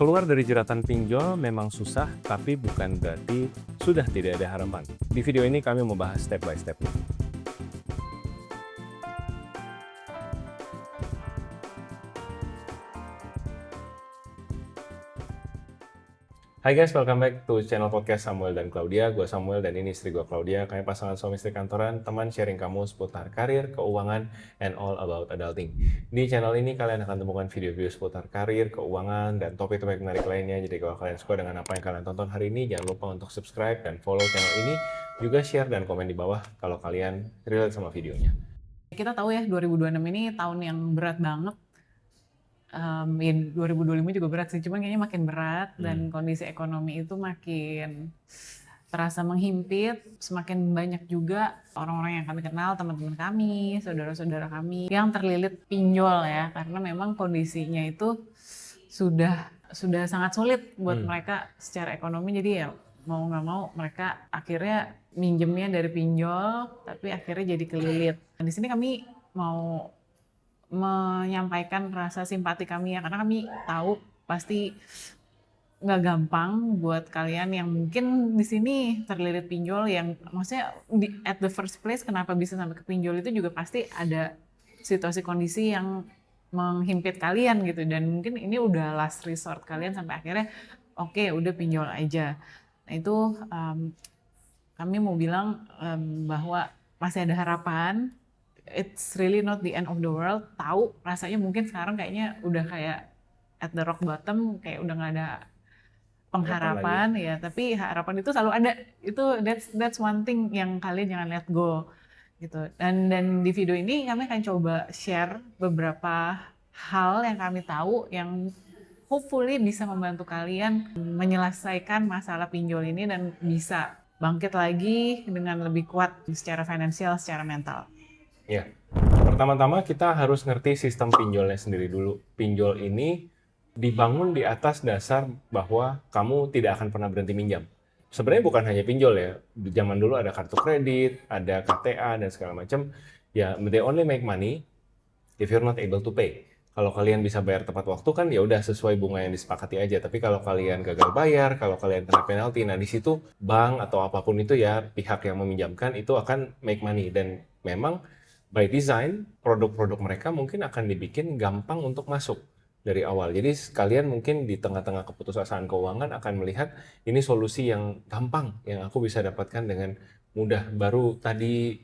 Keluar dari jeratan pinjol memang susah, tapi bukan berarti sudah tidak ada harapan. Di video ini kami membahas step by step. Hai guys, welcome back to channel podcast Samuel dan Claudia. Gue Samuel dan ini istri gue Claudia. Kami pasangan suami istri kantoran, teman sharing kamu seputar karir, keuangan, and all about adulting. Di channel ini kalian akan temukan video-video seputar karir, keuangan, dan topik-topik menarik lainnya. Jadi kalau kalian suka dengan apa yang kalian tonton hari ini, jangan lupa untuk subscribe dan follow channel ini. Juga share dan komen di bawah kalau kalian relate sama videonya. Kita tahu ya 2026 ini tahun yang berat banget. Ya 2025 juga berat sih, cuman kayaknya makin berat dan kondisi ekonomi itu makin terasa menghimpit. Semakin banyak juga orang-orang yang kami kenal, teman-teman kami, saudara-saudara kami yang terlilit pinjol ya, karena memang kondisinya itu sudah sangat sulit buat mereka secara ekonomi. Jadi ya mau nggak mau mereka akhirnya minjemnya dari pinjol, tapi akhirnya jadi kelilit. Di sini kami mau menyampaikan rasa simpati kami ya, karena kami tahu pasti nggak gampang buat kalian yang mungkin di sini terlilit pinjol, yang maksudnya at the first place kenapa bisa sampai ke pinjol itu juga pasti ada situasi kondisi yang menghimpit kalian gitu, dan mungkin ini udah last resort kalian sampai akhirnya oke, udah pinjol aja. Nah itu kami mau bilang bahwa masih ada harapan. It's really not the end of the world. Tahu rasanya mungkin sekarang kayaknya udah kayak at the rock bottom, kayak udah nggak ada pengharapan ya, tapi harapan itu selalu ada. Itu that's one thing yang kalian jangan let go gitu. Dan di video ini kami akan coba share beberapa hal yang kami tahu yang hopefully bisa membantu kalian menyelesaikan masalah pinjol ini dan bisa bangkit lagi dengan lebih kuat secara finansial, secara mental. Ya, pertama-tama kita harus ngerti sistem pinjolnya sendiri dulu. Pinjol ini dibangun di atas dasar bahwa kamu tidak akan pernah berhenti minjam. Sebenarnya bukan hanya pinjol ya. Di zaman dulu ada kartu kredit, ada KTA dan segala macam. Ya, they only make money if you're not able to pay. Kalau kalian bisa bayar tepat waktu kan ya udah sesuai bunga yang disepakati aja. Tapi kalau kalian gagal bayar, kalau kalian kena penalti, nah di situ bank atau apapun itu ya, pihak yang meminjamkan itu akan make money. Dan memang by design, produk-produk mereka mungkin akan dibikin gampang untuk masuk dari awal. Jadi kalian mungkin di tengah-tengah keputusasaan keuangan akan melihat ini solusi yang gampang, yang aku bisa dapatkan dengan mudah. Baru tadi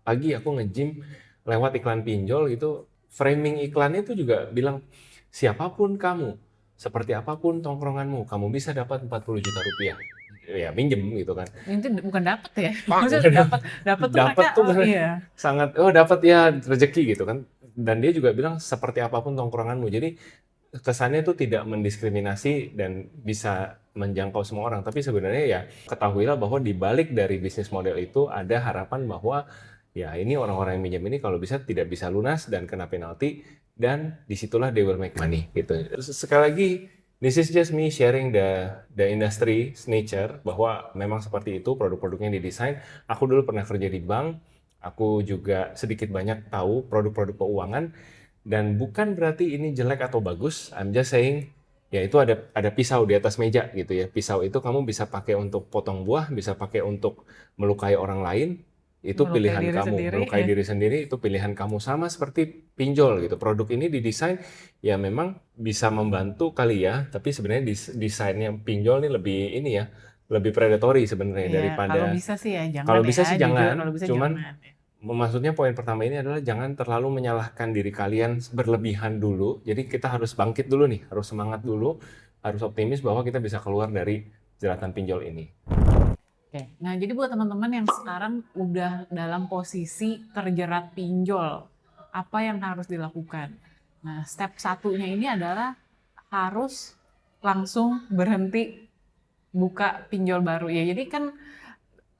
pagi aku nge-gym lewat iklan pinjol gitu, framing iklannya itu juga bilang, siapapun kamu, seperti apapun tongkronganmu, kamu bisa dapat 40 juta rupiah. Ya minjem gitu kan. Itu bukan dapat ya, maksudnya dapat tuh mereka, iya. Sangat dapat ya rezeki gitu kan. Dan dia juga bilang seperti apapun tongkronganmu. Jadi kesannya itu tidak mendiskriminasi dan bisa menjangkau semua orang. Tapi sebenarnya ya ketahuilah bahwa di balik dari bisnis model itu ada harapan bahwa ya ini orang-orang yang minjem ini kalau bisa tidak bisa lunas dan kena penalti, dan disitulah they will make money gitu. Sekali lagi, this is just me sharing the industry's nature, bahwa memang seperti itu produk-produknya didesain. Aku dulu pernah kerja di bank, aku juga sedikit banyak tahu produk-produk keuangan, dan bukan berarti ini jelek atau bagus. I'm just saying, ya itu ada pisau di atas meja gitu ya. Pisau itu kamu bisa pakai untuk potong buah, bisa pakai untuk melukai orang lain. Itu pilihan kamu, melukai diri sendiri itu pilihan kamu. Sama seperti pinjol gitu. Produk ini didesain ya memang bisa membantu kali ya, tapi sebenarnya desainnya pinjol ini lebih predatory sebenarnya daripada. Kalau bisa sih ya jangan. Kalau bisa sih jangan. Cuman maksudnya poin pertama ini adalah jangan terlalu menyalahkan diri kalian berlebihan dulu. Jadi kita harus bangkit dulu nih, harus semangat dulu, harus optimis bahwa kita bisa keluar dari jeratan pinjol ini. Oke, nah jadi buat teman-teman yang sekarang udah dalam posisi terjerat pinjol, apa yang harus dilakukan? Nah, step satunya ini adalah harus langsung berhenti buka pinjol baru. Ya, jadi kan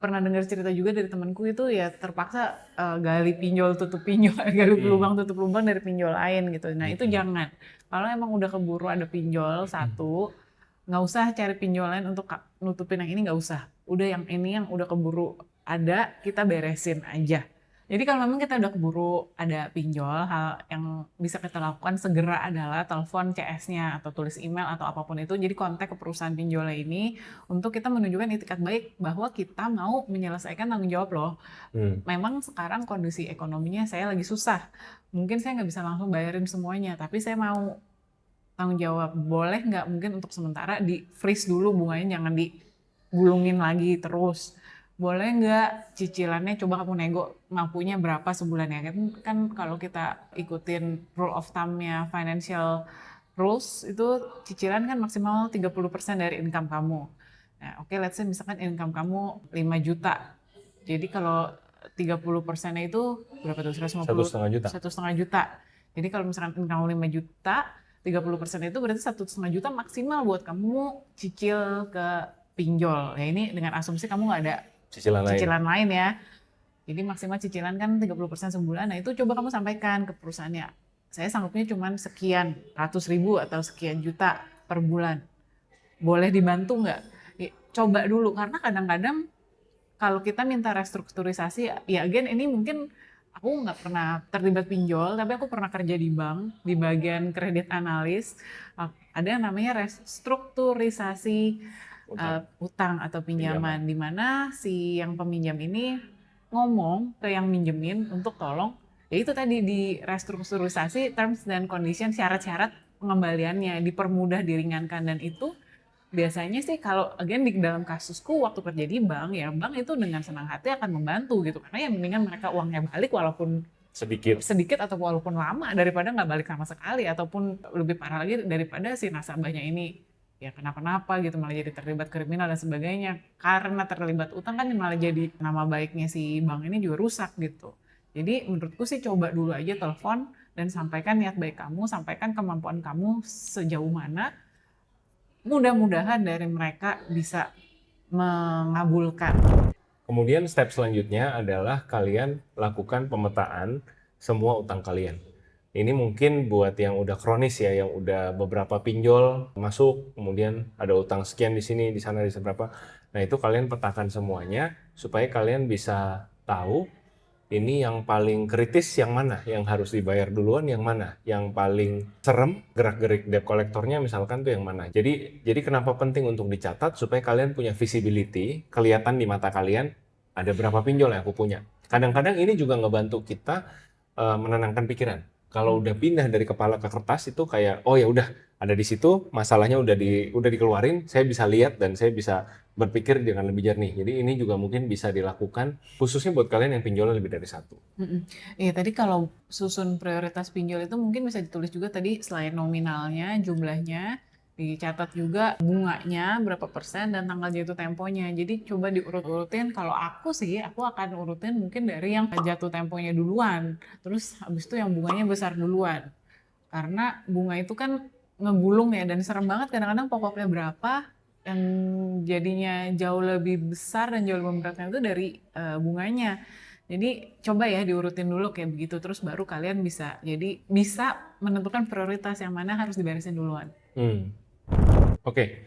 pernah dengar cerita juga dari temanku itu ya terpaksa gali pinjol tutup pinjol, gali lubang tutup lubang dari pinjol lain gitu. Nah, itu jangan. Kalau emang udah keburu ada pinjol satu, nggak usah cari pinjol lain untuk nutupin yang ini, nggak usah. Udah yang ini yang udah keburu ada, kita beresin aja. Jadi kalau memang kita udah keburu ada pinjol, hal yang bisa kita lakukan segera adalah telepon CS-nya atau tulis email atau apapun itu. Jadi kontak ke perusahaan pinjolnya ini untuk kita menunjukkan itikat baik bahwa kita mau menyelesaikan tanggung jawab loh. Memang sekarang kondisi ekonominya saya lagi susah. Mungkin saya nggak bisa langsung bayarin semuanya, tapi saya mau tanggung jawab. Boleh nggak mungkin untuk sementara di freeze dulu bunganya, jangan digulungin lagi terus. Boleh nggak cicilannya coba kamu nego mampunya berapa sebulan ya, kan kalau kita ikutin rule of thumb-nya financial rules itu cicilan kan maksimal 30% dari income kamu. Nah, oke, let's say misalkan income kamu 5 juta. Jadi kalau 30%-nya itu berapa tuh? 150, 1,5 juta. 1,5 juta. Jadi kalau misalkan income kamu 5 juta, 30% itu berarti 1,5 juta maksimal buat kamu cicil ke pinjol. Ya ini dengan asumsi kamu nggak ada cicilan lain ya. Jadi maksimal cicilan kan 30% sebulan. Nah itu coba kamu sampaikan ke perusahaannya. Saya sanggupnya cuma sekian ratus ribu atau sekian juta per bulan. Boleh dibantu nggak? Coba dulu, karena kadang-kadang kalau kita minta restrukturisasi, ya again ini mungkin aku nggak pernah terlibat pinjol, tapi aku pernah kerja di bank, di bagian kredit analis. Ada yang namanya restrukturisasi utang atau pinjaman, di mana si yang peminjam ini ngomong ke yang minjemin untuk tolong, ya itu tadi di restrukturisasi terms dan condition, syarat-syarat pengembaliannya dipermudah, diringankan, dan itu biasanya sih kalau again di dalam kasusku waktu kerja di bank, ya bank itu dengan senang hati akan membantu gitu, karena ya mendingan mereka uangnya balik walaupun sedikit atau walaupun lama daripada nggak balik sama sekali, ataupun lebih parah lagi daripada si nasabahnya ini ya kenapa-napa gitu, malah jadi terlibat kriminal dan sebagainya. Karena terlibat utang kan malah jadi nama baiknya si bank ini juga rusak gitu. Jadi menurutku sih coba dulu aja telepon dan sampaikan niat baik kamu, sampaikan kemampuan kamu sejauh mana. Mudah-mudahan dari mereka bisa mengabulkan. Kemudian step selanjutnya adalah kalian lakukan pemetaan semua utang kalian. Ini mungkin buat yang udah kronis ya, yang udah beberapa pinjol masuk, kemudian ada utang sekian di sini, di sana, di seberapa. Nah itu kalian petakan semuanya supaya kalian bisa tahu ini yang paling kritis yang mana, yang harus dibayar duluan yang mana, yang paling serem gerak-gerik debt collectornya misalkan tuh yang mana. Jadi kenapa penting untuk dicatat supaya kalian punya visibility, kelihatan di mata kalian ada berapa pinjol yang aku punya. Kadang-kadang ini juga ngebantu kita menenangkan pikiran. Kalau udah pindah dari kepala ke kertas itu kayak oh ya udah ada di situ, masalahnya udah dikeluarin, saya bisa lihat dan saya bisa berpikir dengan lebih jernih. Jadi ini juga mungkin bisa dilakukan khususnya buat kalian yang pinjolnya lebih dari satu. Iya, tadi kalau susun prioritas pinjol itu mungkin bisa ditulis juga tadi, selain nominalnya, jumlahnya, dicatat juga bunganya berapa persen dan tanggal jatuh temponya. Jadi coba diurut-urutin. Kalau aku sih, aku akan urutin mungkin dari yang jatuh temponya duluan. Terus habis itu yang bunganya besar duluan. Karena bunga itu kan ngegulung ya, dan serem banget kadang-kadang pokoknya berapa, yang jadinya jauh lebih besar dan jauh lebih memberatkan itu dari bunganya. Jadi coba ya diurutin dulu kayak begitu, terus baru kalian bisa menentukan prioritas yang mana harus diberesin duluan. Oke.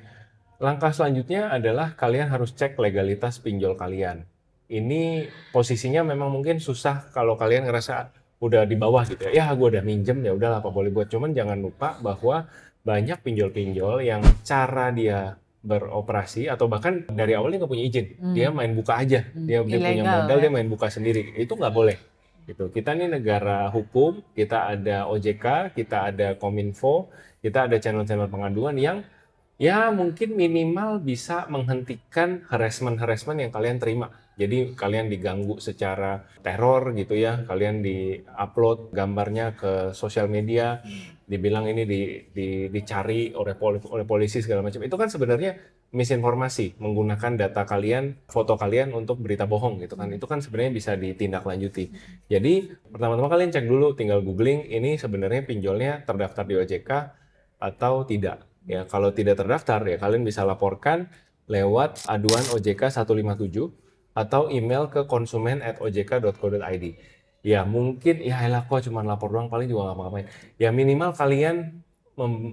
Langkah selanjutnya adalah kalian harus cek legalitas pinjol kalian. Ini posisinya memang mungkin susah kalau kalian ngerasa udah di bawah gitu ya. Ya gue udah minjem, ya udahlah apa boleh buat. Cuman jangan lupa bahwa banyak pinjol-pinjol yang cara dia beroperasi atau bahkan dari awalnya nggak punya izin. Dia main buka aja. Dia punya modal, dia main buka sendiri. Itu nggak boleh. Gitu. Kita ini negara hukum, kita ada OJK, kita ada Kominfo, kita ada channel-channel pengaduan yang ya mungkin minimal bisa menghentikan harassment yang kalian terima. Jadi kalian diganggu secara teror gitu ya, kalian di-upload gambarnya ke sosial media, dibilang ini dicari oleh polisi segala macam. Itu kan sebenarnya misinformasi, menggunakan data kalian, foto kalian untuk berita bohong gitu kan. Itu kan sebenarnya bisa ditindaklanjuti. Jadi pertama-tama kalian cek dulu, tinggal googling ini sebenarnya pinjolnya terdaftar di OJK atau tidak. Ya, kalau tidak terdaftar ya kalian bisa laporkan lewat aduan OJK 157 atau email ke konsumen@ojk.co.id. Ya mungkin ya elah kok cuma lapor doang paling juga nggak ngapa-ngapain. Ya minimal kalian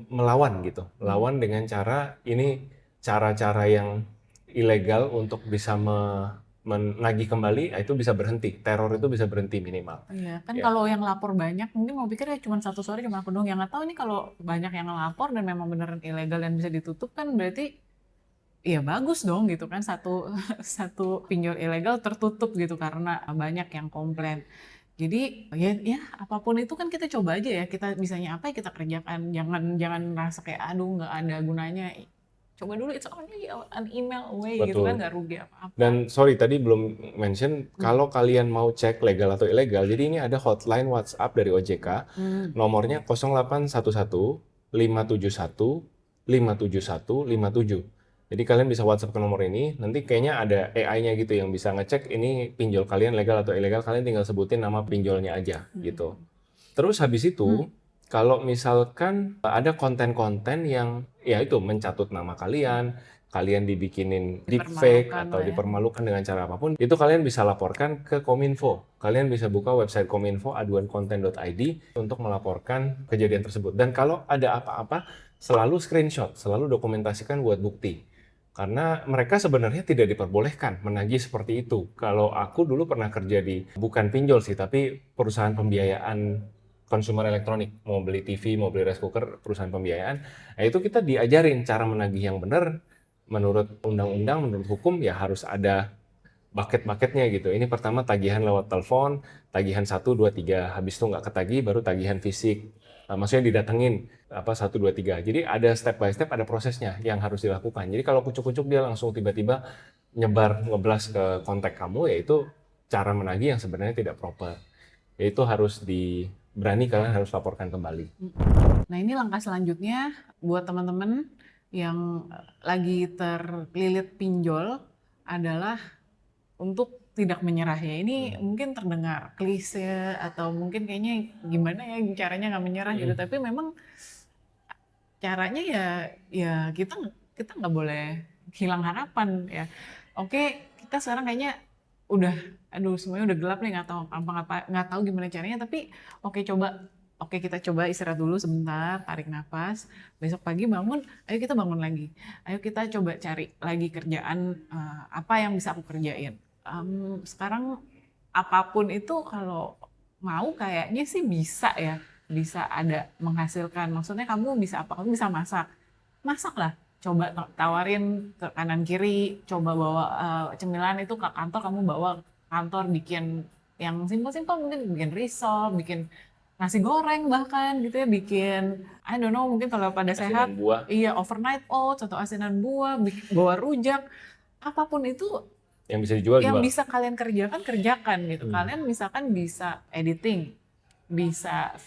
melawan gitu, melawan dengan cara ini cara-cara yang ilegal untuk bisa menagih kembali, itu bisa berhenti. Teror itu bisa berhenti minimal. Iya, kan Ya. kalau yang lapor banyak, mungkin mau pikir ya cuma satu story cuma aku doang. Yang nggak tahu ini kalau banyak yang lapor dan memang beneran ilegal dan bisa ditutup kan berarti ya bagus dong gitu kan satu satu pinjol ilegal tertutup gitu karena banyak yang komplain. Jadi ya apapun itu kan kita coba aja ya kita bisanya apa ya kita kerjakan. Jangan jangan merasa kayak aduh nggak ada gunanya. Coba dulu it's only an email away gitu kan Betul. nggak rugi apa-apa. Dan sorry tadi belum mention, kalau kalian mau cek legal atau ilegal, jadi ini ada hotline WhatsApp dari OJK, nomornya 0811 571 571 57. Jadi kalian bisa WhatsApp ke nomor ini, nanti kayaknya ada AI-nya gitu yang bisa ngecek ini pinjol kalian legal atau ilegal, kalian tinggal sebutin nama pinjolnya aja gitu. Terus habis itu, kalau misalkan ada konten-konten yang ya itu mencatut nama kalian, kalian dibikinin deepfake Dipermalukan atau lah ya. dipermalukan dengan cara apapun, itu kalian bisa laporkan ke Kominfo. Kalian bisa buka website Kominfo aduankonten.id untuk melaporkan kejadian tersebut. Dan kalau ada apa-apa, selalu screenshot, selalu dokumentasikan buat bukti. Karena mereka sebenarnya tidak diperbolehkan menagih seperti itu. Kalau aku dulu pernah kerja di, bukan pinjol sih, tapi perusahaan pembiayaan konsumer elektronik, mau beli TV, mau beli rice cooker, perusahaan pembiayaan. Nah, itu kita diajarin cara menagih yang benar. Menurut undang-undang, menurut hukum, ya harus ada bucket-bucketnya gitu. Ini pertama tagihan lewat telepon, tagihan 1, 2, 3. Habis itu nggak ketagih, baru tagihan fisik. Nah, maksudnya didatengin, 1, 2, 3. Jadi ada step by step, ada prosesnya yang harus dilakukan. Jadi kalau kucuk-kucuk dia langsung tiba-tiba nyebar, ngeblas ke kontak kamu, yaitu cara menagih yang sebenarnya tidak proper. Yaitu harus berani, kalian harus laporkan kembali. Nah ini langkah selanjutnya buat teman-teman yang lagi terlilit pinjol adalah untuk tidak menyerah ya. Ini mungkin terdengar klise atau mungkin kayaknya gimana ya caranya nggak menyerah gitu. Tapi memang caranya ya kita nggak boleh hilang harapan ya. Oke, kita sekarang kayaknya udah aduh semuanya udah gelap nih nggak tahu gimana caranya tapi oke kita coba istirahat dulu sebentar, tarik nafas, besok pagi bangun, ayo kita bangun lagi, ayo kita coba cari lagi kerjaan apa yang bisa aku kerjain. Sekarang apapun itu kalau mau kayaknya sih bisa ya, bisa ada menghasilkan. Maksudnya kamu bisa apa? Kamu bisa masak, lah. Coba tawarin ke kanan kiri, coba bawa cemilan itu ke kantor, kamu bawa kantor bikin yang simpel-simpel mungkin bikin risol, bikin nasi goreng bahkan gitu ya, bikin I don't know mungkin kalau pada sehat, Asinan buah. iya overnight oats atau asinan buah, bawa rujak, apapun itu Yang bisa dijual, yang jual. bisa kalian kerjakan gitu. Kalian misalkan bisa editing, bisa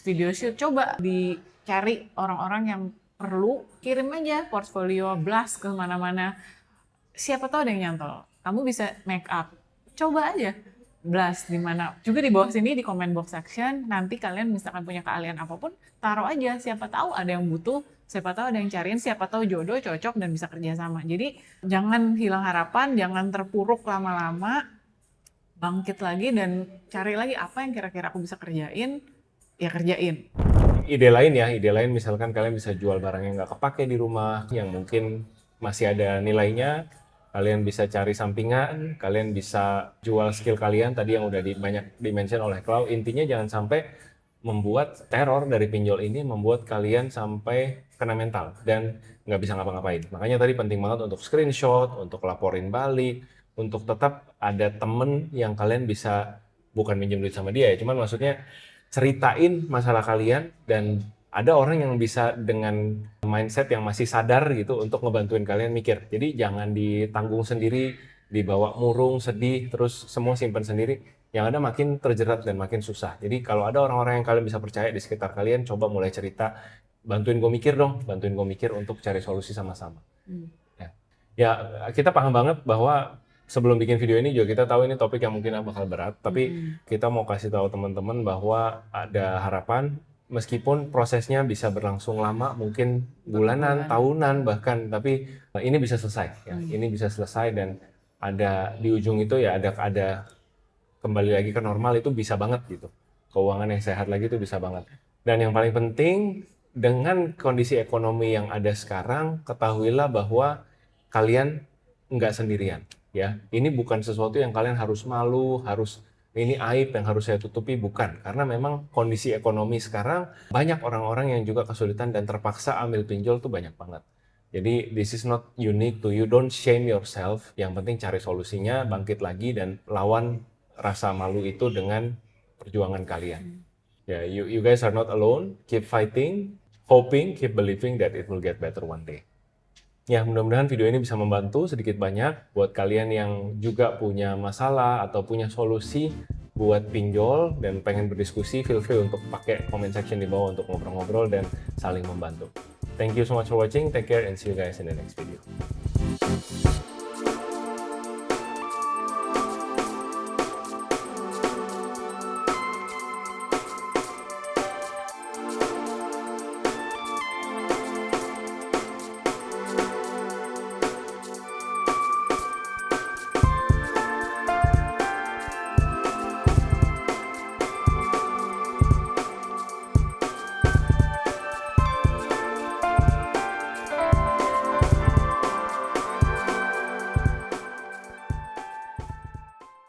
video shoot, coba dicari orang-orang yang perlu, kirim aja portfolio, blast ke mana-mana. Siapa tahu ada yang nyantol. Kamu bisa make up. Coba aja blast di mana. Juga di bawah sini di comment box section, nanti kalian misalkan punya keahlian apapun, taruh aja. Siapa tahu ada yang butuh, siapa tahu ada yang cariin, siapa tahu jodoh cocok dan bisa kerja sama. Jadi jangan hilang harapan, jangan terpuruk lama-lama, bangkit lagi dan cari lagi apa yang kira-kira aku bisa kerjain, ya kerjain. Ide lain misalkan kalian bisa jual barang yang nggak kepake di rumah, yang mungkin masih ada nilainya, kalian bisa cari sampingan, kalian bisa jual skill kalian tadi yang udah banyak dimention oleh Clau. Intinya jangan sampai membuat teror dari pinjol ini membuat kalian sampai kena mental dan nggak bisa ngapa-ngapain. Makanya tadi penting banget untuk screenshot, untuk laporin balik, untuk tetap ada temen yang kalian bisa bukan minjem duit sama dia ya, cuman maksudnya ceritain masalah kalian dan ada orang yang bisa dengan mindset yang masih sadar gitu untuk ngebantuin kalian mikir. Jadi jangan ditanggung sendiri, dibawa murung, sedih, terus semua simpan sendiri. Yang ada makin terjerat dan makin susah. Jadi kalau ada orang-orang yang kalian bisa percaya di sekitar kalian, coba mulai cerita, bantuin gue mikir dong, bantuin gue mikir untuk cari solusi sama-sama. Ya, kita paham banget bahwa sebelum bikin video ini juga kita tahu ini topik yang mungkin bakal berat, tapi kita mau kasih tahu teman-teman bahwa ada harapan meskipun prosesnya bisa berlangsung lama, mungkin bulanan, tahunan bahkan, tapi ini bisa selesai ya. Ini bisa selesai dan ada di ujung itu ya ada kembali lagi ke normal itu bisa banget gitu. Keuangan yang sehat lagi itu bisa banget. Dan yang paling penting dengan kondisi ekonomi yang ada sekarang, ketahuilah bahwa kalian nggak sendirian. ya. Ini bukan sesuatu yang kalian harus malu, harus ini aib yang harus saya tutupi, bukan. Karena memang kondisi ekonomi sekarang banyak orang-orang yang juga kesulitan dan terpaksa ambil pinjol tuh banyak banget. Jadi this is not unique to you, don't shame yourself. Yang penting cari solusinya, bangkit lagi dan lawan rasa malu itu dengan perjuangan kalian. Ya, you guys are not alone. Keep fighting, hoping, keep believing that it will get better one day. Ya, mudah-mudahan video ini bisa membantu sedikit banyak buat kalian yang juga punya masalah atau punya solusi buat pinjol dan pengen berdiskusi, feel free untuk pakai comment section di bawah untuk ngobrol-ngobrol dan saling membantu. Thank you so much for watching, take care and see you guys in the next video.